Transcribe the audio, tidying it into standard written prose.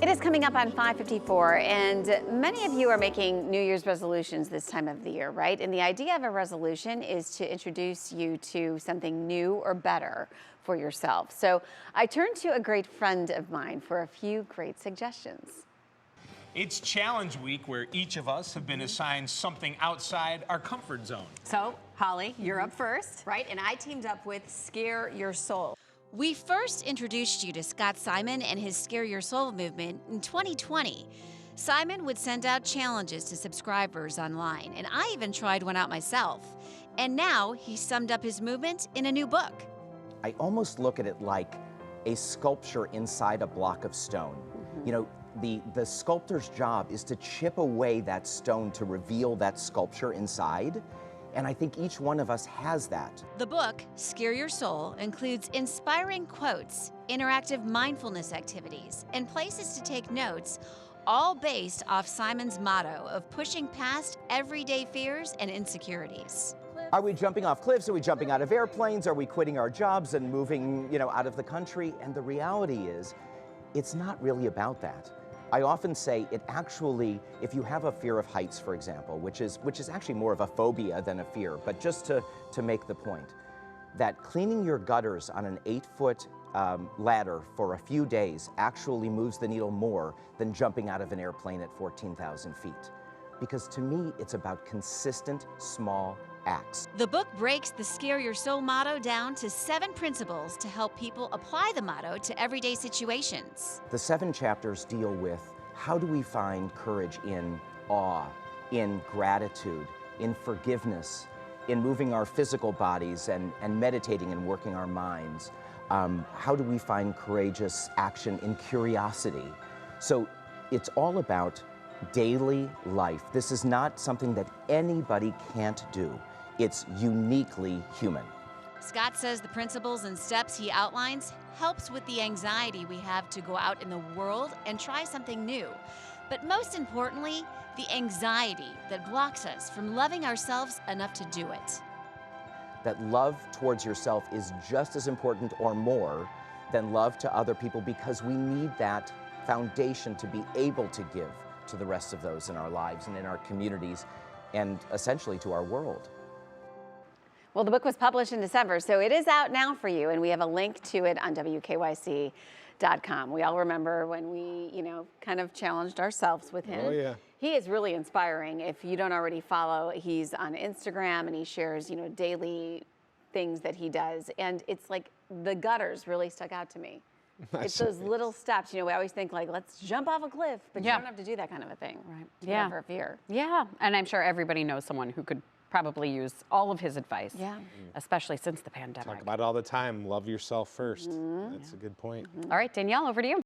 It is coming up on 5:54, and many of you are making New Year's resolutions this time of the year, right? And the idea of a resolution is to introduce you to something new or better for yourself. So I turned to a great friend of mine for a few great suggestions. It's Challenge Week, where each of us have been assigned something outside our comfort zone. So, Holly, you're up first. Right, and I teamed up with Scare Your Soul. We first introduced you to Scott Simon and his Scare Your Soul movement in 2020. Simon would send out challenges to subscribers online, and I even tried one out myself. And now he summed up his movement in a new book. I almost look at it like a sculpture inside a block of stone. You know, the sculptor's job is to chip away that stone to reveal that sculpture inside. And I think each one of us has that. The book, Scare Your Soul, includes inspiring quotes, interactive mindfulness activities, and places to take notes, all based off Simon's motto of pushing past everyday fears and insecurities. Are we jumping off cliffs? Are we jumping out of airplanes? Are we quitting our jobs and moving, out of the country? And the reality is, it's not really about that. I often say it actually, if you have a fear of heights, for example, which is actually more of a phobia than a fear, but just to make the point, that cleaning your gutters on an 8-foot ladder for a few days actually moves the needle more than jumping out of an airplane at 14,000 feet. Because to me, it's about consistent, small acts. The book breaks the Scare Your Soul motto down to 7 principles to help people apply the motto to everyday situations. The 7 chapters deal with how do we find courage in awe, in gratitude, in forgiveness, in moving our physical bodies and meditating and working our minds. How do we find courageous action in curiosity? So it's all about daily life. This is not something that anybody can't do. It's uniquely human. Scott says the principles and steps he outlines helps with the anxiety we have to go out in the world and try something new. But most importantly, the anxiety that blocks us from loving ourselves enough to do it. That love towards yourself is just as important or more than love to other people, because we need that foundation to be able to give to the rest of those in our lives and in our communities and essentially to our world. Well, the book was published in December, so it is out now for you, and we have a link to it on WKYC.com. We all remember when we, kind of challenged ourselves with him. Oh, yeah. He is really inspiring. If you don't already follow, he's on Instagram, and he shares, daily things that he does. And it's like the gutters really stuck out to me. It's those little steps. We always think like, let's jump off a cliff, but you don't have to do that kind of a thing. Right. Yeah. For fear. Yeah, and I'm sure everybody knows someone who could probably use all of his advice. Yeah. Especially since the pandemic. Talk about it all the time. Love yourself first. That's a good point. All right, Danielle, over to you.